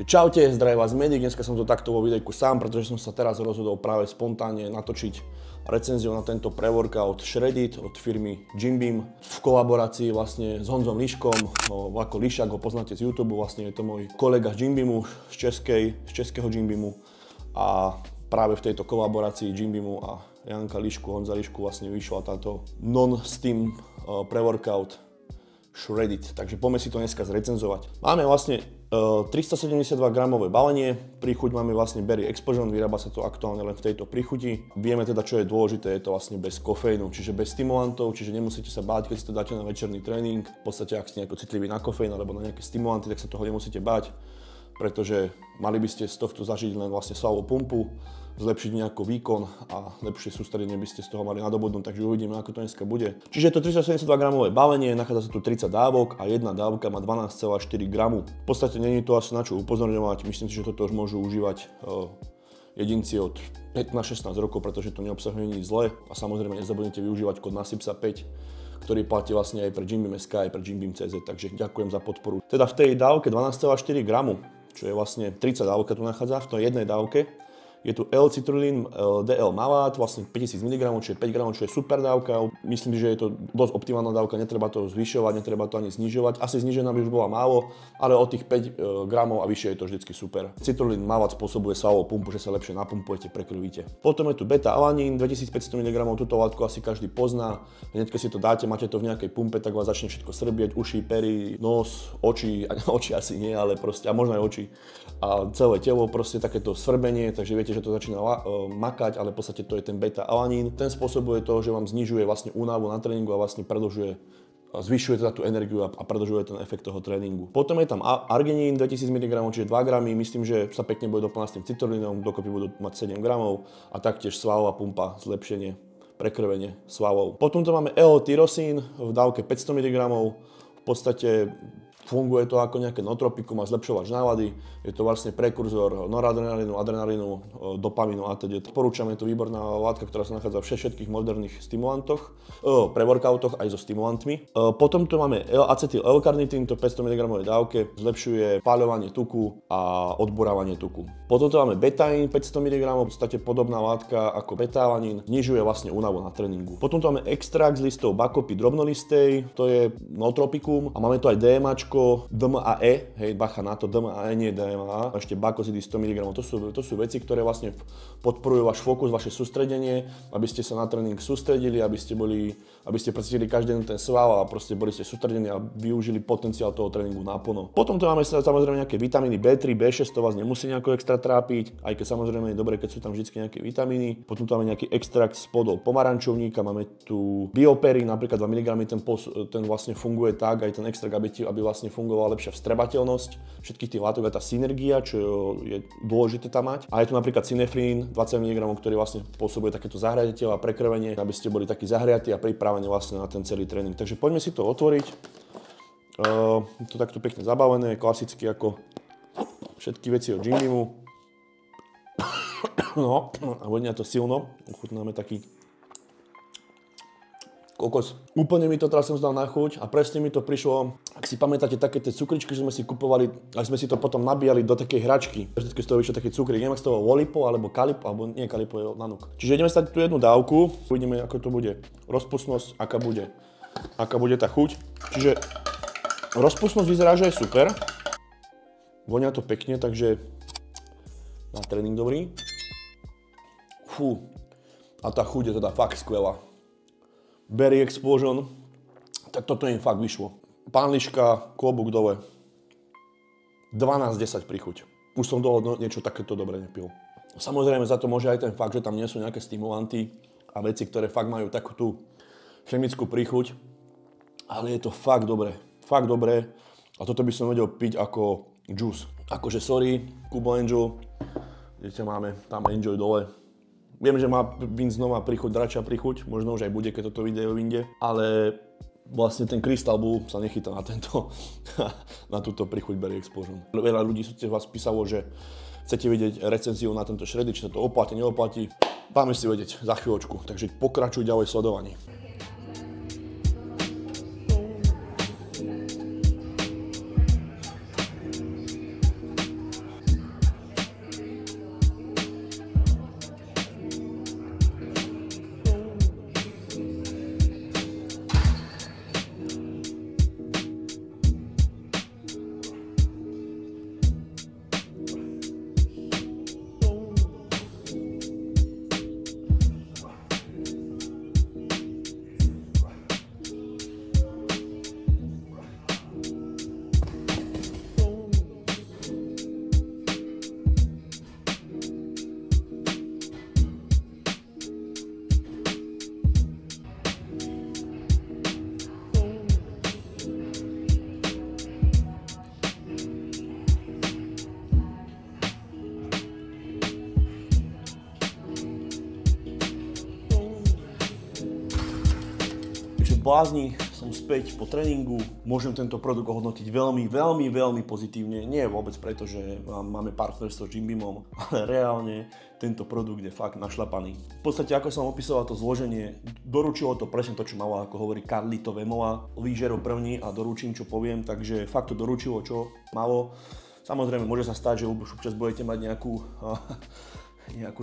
Čaute, zdravím vás Medic, dneska som to takto vo videjku sám, pretože som sa teraz rozhodol práve spontánne natočiť recenziu na tento pre-workout Shred-it od firmy Jim Beam v kolaborácii vlastne s Honzom Liškom, ako Lišak ho poznáte z YouTube, vlastne je to môj kolega z Jim Beamu, z českého Jim Beamu a práve v tejto kolaborácii Jim Beamu a Janka Lišku, Honza Lišku vlastne vyšla táto non-steam pre-workout Shred-it, takže poďme si to dneska zrecenzovať. Máme vlastne 372 gramové balenie, príchuť máme vlastne Berry Explosion, vyrába sa to aktuálne len v tejto príchuti. Vieme teda, čo je dôležité, je to vlastne bez kofeínu, čiže bez stimulantov, čiže nemusíte sa báť, keď si to dáte na večerný tréning. V podstate, ak ste nejako citliví na kofeín alebo na nejaké stimulanty, tak sa toho nemusíte báť, pretože mali by ste z tohto zažiť len vlastne svalovú pumpu, zlepšiť nejaký výkon a lepšie sústredenie by ste z toho mali nadobudnúť, takže uvidíme, ako to dneska bude. Čiže je to 372 gramové balenie, nachádza sa tu 30 dávok a jedna dávka má 12,4 gramu. V podstate není to asi na čo upozorňovať, myslím si, že toto už môžu užívať jedinci od 15-16 rokov, pretože to neobsahuje nič zlé a samozrejme nezabudnite využívať kód NASIPSA5, ktorý platí vlastne aj pre JimBeam.sk, aj pre JimBeam.cz, takže ďakujem za podporu. Teda v tej dávke 12,4 gramu, čo je vlastne 30 dávka tu nachádza, v tej jednej dávke je tu L-citrulín, DL malát, vlastne 5000 mg, čiže 5 g, čo je super dávka. Myslím si, že je to dosť optimálna dávka, netreba to zvyšovať, netreba to ani znižovať. Asi znižená by už bola málo, ale od tých 5 gramov a vyššie je to vždycky super. Citrulín malát spôsobuje svalovú pumpu, že sa lepšie napumpujete, prekrvíte. Potom je tu beta-alanín, 2500 mg, túto látku asi každý pozná. Hneď keď si to dáte, máte to v nejakej pumpe, tak vás začne všetko srbieť, uši, pery, nos, oči, oči asi nie, ale proste, a možno aj oči. A celé telo, proste takéto svrbenie, takže viete, že to začína makať, ale v podstate to je ten beta-alanín. Ten spôsobuje to, že vám znižuje vlastne únavu na tréningu a vlastne predĺžuje, zvyšuje teda tú energiu a predĺžuje ten efekt toho tréningu. Potom je tam arginín 2000 mg, čiže 2 gramy, myslím, že sa pekne bude doplňať s tým citrulínom, dokopy budú mať 7 gramov a taktiež svalová pumpa, zlepšenie, prekrvenie svalov. Potom tu máme L-tyrosín v dávke 500 mg, v podstate funguje to ako nejaké nootropikum a zlepšovač nálady. Je to vlastne prekurzor noradrenalínu, adrenalínu, dopamínu a teda. Odporúčam, je to výborná látka, ktorá sa nachádza vo všetkých moderných stimulantoch, pre workoutoch aj so stimulantmi. Potom tu máme acetyl L-karnitín, to 500 mg dávke, zlepšuje paľovanie tuku a odburávanie tuku. Potom tu máme betain 500 mg, v podstate podobná látka ako betalanín, znižuje vlastne únavu na tréningu. Potom tu máme extrakt z listov bakopy drobnolistej, to je nootropikum a máme tu aj DMAčko, DMAE, hej, bacha na to, DMAE, nie DMA, ešte bakozidy 100 mg, to sú veci, ktoré vlastne podporujú váš fokus, vaše sústredenie, aby ste sa na tréning sústredili, aby ste precítili každý ten sval a proste boli ste sústredení a využili potenciál toho tréningu naplno. Potom tu máme samozrejme nejaké vitamíny B3, B6, to vás nemusí nejako extra trápiť, aj keď samozrejme je dobré, keď sú tam vždy nejaké vitamíny. Potom tu máme nejaký extrakt z plodov pomarančovníka, máme tu bioperín, napríklad 2 mg, ten vlastne funguje tak, aj ten extrakt, aby vlastne fungovala lepšia vstrebateľnosť všetkých tých látok a tá synergia, čo je dôležité tam mať. A je tu napríklad synefrín 20 mg, ktorý vlastne spôsobuje takéto zahriatie tela, prekrvenie, aby ste boli takí zahriatí a pripravení vlastne na ten celý tréning. Takže poďme si to otvoriť. Je to takto pekne zabavené, klasicky ako všetky veci od Jim Beamu. No, a vonia to silno. Ochutnáme taký kokos. Úplne mi to teraz som zdal na chuť a presne mi to prišlo, ak si pamätáte také tie cukričky, že sme si kupovali a sme si to potom nabíjali do takej hračky. Vždycky z toho vyšiel taký cukrík, neviem, ak z toho Wolipo alebo Kalipo, alebo nie Kalipo, je Nanuk. Čiže ideme stať tú jednu dávku, uvidíme, ako to bude rozpustnosť, aká bude tá chuť. Čiže rozpustnosť vyzerá, že je super. Vonia to pekne, takže na tréning dobrý. Fú, a tá chuť je teda fakt skvelá. Berry Explosion, tak toto im fakt vyšlo. Pán Liška, klobúk dole. 12-10 príchuť. Už som dlho niečo takéto dobre nepil. Samozrejme za to môže aj ten fakt, že tam nie sú nejaké stimulanty a veci, ktoré fakt majú takú tú chemickú príchuť. Ale je to fakt dobré. Fakt dobré. A toto by som vedel piť ako juice. Akože sorry, Kubo Angel. Vidíte, máme tam Enjoy dole. Viem, že má Vince znova príchuť, dračia príchuť, možno už aj bude, keď toto video vyjde, ale vlastne ten Crystal Bull sa nechytá na na túto príchuť Berry Explosion. Veľa ľudí sa vás písalo, že chcete vidieť recenziu na tento Shred-it, či sa to oplatí, neoplatí. Dáme si vedieť za chvíľočku, takže pokračuj ďalej v sledovaní. blázni, som späť po tréningu, môžem tento produkt ohodnotiť veľmi pozitívne. Nie vôbec preto, že máme partnerstvo s Jimbimom, ale reálne tento produkt je fakt našlapaný. V podstate, ako som opisoval to zloženie, doručilo to presne to, čo malo, ako hovorí Carlito Vemova, lížero první a doručím, čo poviem, takže fakt to doručilo, čo malo. Samozrejme, môže sa stať, že už občas budete mať nejakú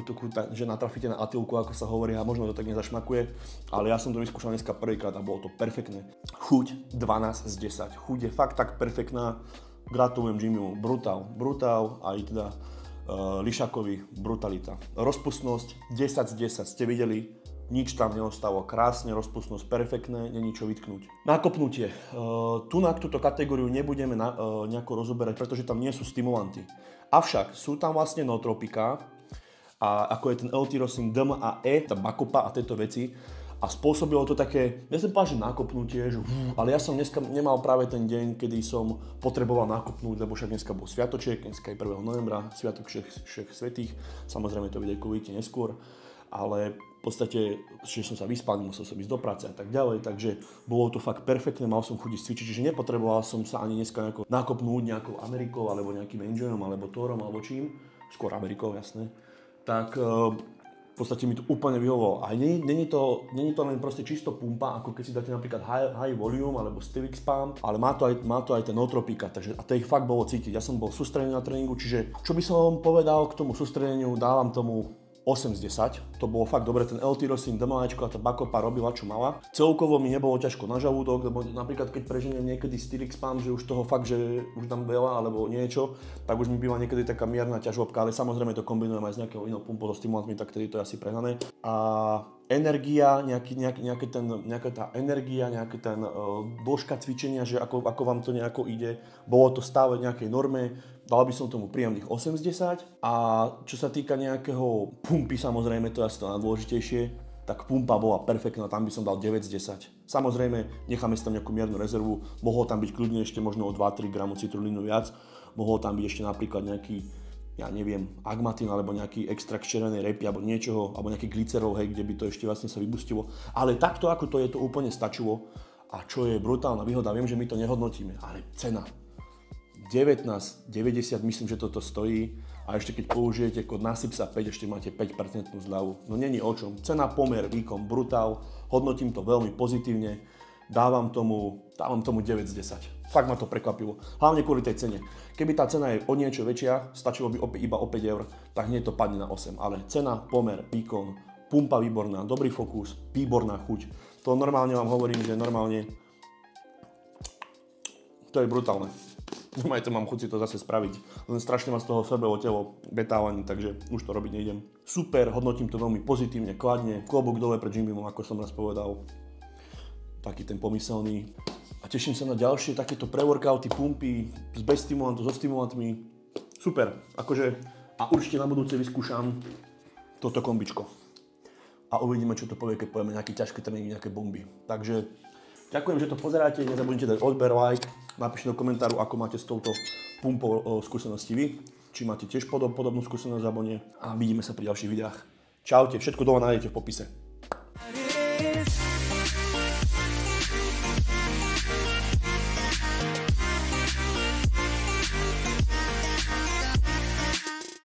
takú, že natrafíte na Atilku, ako sa hovorí, a možno to tak nezašmakuje, ale ja som to vyskúšal dneska prvýkrát a bolo to perfektné. Chuť 12 z 10. Chuť je fakt tak perfektná. Gratulujem Jimbimu, brutál, aj teda Lišakovi brutalita. Rozpustnosť 10 z 10, ste videli, nič tam neostalo, krásne, rozpustnosť perfektné, není čo vytknúť. Nakopnutie. Tu na túto kategóriu nebudeme nejako rozoberať, pretože tam nie sú stimulanty. Avšak sú tam vlastne nootropika, a ako je ten L-tyrosin, DM a E, tá bakopa a tieto veci. A spôsobilo to také, nechcem povedať, že nakopnutie, že ale ja som dneska nemal práve ten deň, kedy som potreboval nakopnúť, lebo však dneska bol sviatoček, dneska je 1. novembra, sviatok všech svätých, samozrejme to videjko uvidíte neskôr, ale v podstate, že som sa vyspal, musel som ísť do práce a tak ďalej, takže bolo to fakt perfektné, mal som chuť cvičiť, čiže nepotreboval som sa ani dneska nakopnúť nejakou Amerikou, alebo nejakým Enjoyom, alebo Thorom, alebo čím, skôr Amerikou, jasné, tak v podstate mi to úplne vyhovovalo. A není to len proste čisto pumpa, ako keď si dáte napríklad high volume alebo Stivix pump, ale má to aj ten nootropika, takže a to ich fakt bolo cítiť. Ja som bol sústredený na tréningu, čiže čo by som povedal k tomu sústredeniu, dávam tomu 8 z 10. To bolo fakt dobre, ten L-tyrosin, DMAčko a tá bakopa robila, čo mala. Celkovo mi nebolo ťažko na žalúdok, lebo napríklad keď preženiem niekedy Stivix pump, že už toho fakt, že už dám veľa alebo niečo, tak už mi býva niekedy taká mierna ťažobka, ale samozrejme to kombinujem aj s nejakou inou pumpou so stimulantmi, tak tedy to je asi prehnané. A energia, nejaká tá energia, dĺžka cvičenia, že ako vám to nejako ide, bolo to stále v nejakej norme, dal by som tomu príjemných 8 z 10. A čo sa týka nejakého pumpy, samozrejme, to je asi to najdôležitejšie, tak pumpa bola perfektná, tam by som dal 9 z 10. Samozrejme, necháme si tam nejakú miernu rezervu, mohlo tam byť kľudne ešte možno o 2-3 g citrulínu viac, mohlo tam byť ešte napríklad nejaký, ja neviem, agmatín alebo nejaký extrakt z červenej repy alebo niečoho, alebo nejaký glycerol, hej, kde by to ešte vlastne sa vybustilo. Ale takto, ako to je, to úplne stačilo. A čo je brutálna výhoda, viem, že my to nehodnotíme, ale cena 19,90, myslím, že toto stojí. A ešte keď použijete kód NASIPSA5, ešte máte 5% zľavu. No není o čom. Cena, pomer, výkon, brutál. Hodnotím to veľmi pozitívne. Dávam tomu 9 z 10. Fakt ma to prekvapilo. Hlavne kvôli tej cene. Keby tá cena je o niečo väčšia, stačilo by iba o 5 eur, tak hneď to padne na 8. Ale cena, pomer, výkon, pumpa výborná, dobrý fokus, výborná chuť. To normálne vám hovorím, že normálne to je brutálne. Aj to mám chuť si to zase spraviť. Len strašne ma z toho sebelo telo betávaní, takže už to robiť nejdem. Super, hodnotím to veľmi pozitívne, kladne. Klobúk dole pred Jimbimom, ako som raz povedal. Taký ten pomyselný. A teším sa na ďalšie takéto pre-workouty, pumpy, bez stimulantov, so stimulantmi. Super, akože a určite na budúce vyskúšam toto kombičko. A uvidíme, čo to povie, keď povieme nejaký ťažký tréning, nejaké bomby. Takže ďakujem, že to pozeráte, nezabudnite dať odber, like, napíšte do komentáru, ako máte s touto pumpou skúsenosti vy, či máte tiež podobnú skúsenosť alebo nie. A vidíme sa pri ďalších videách. Čaute, všetko dole nájdete v popise.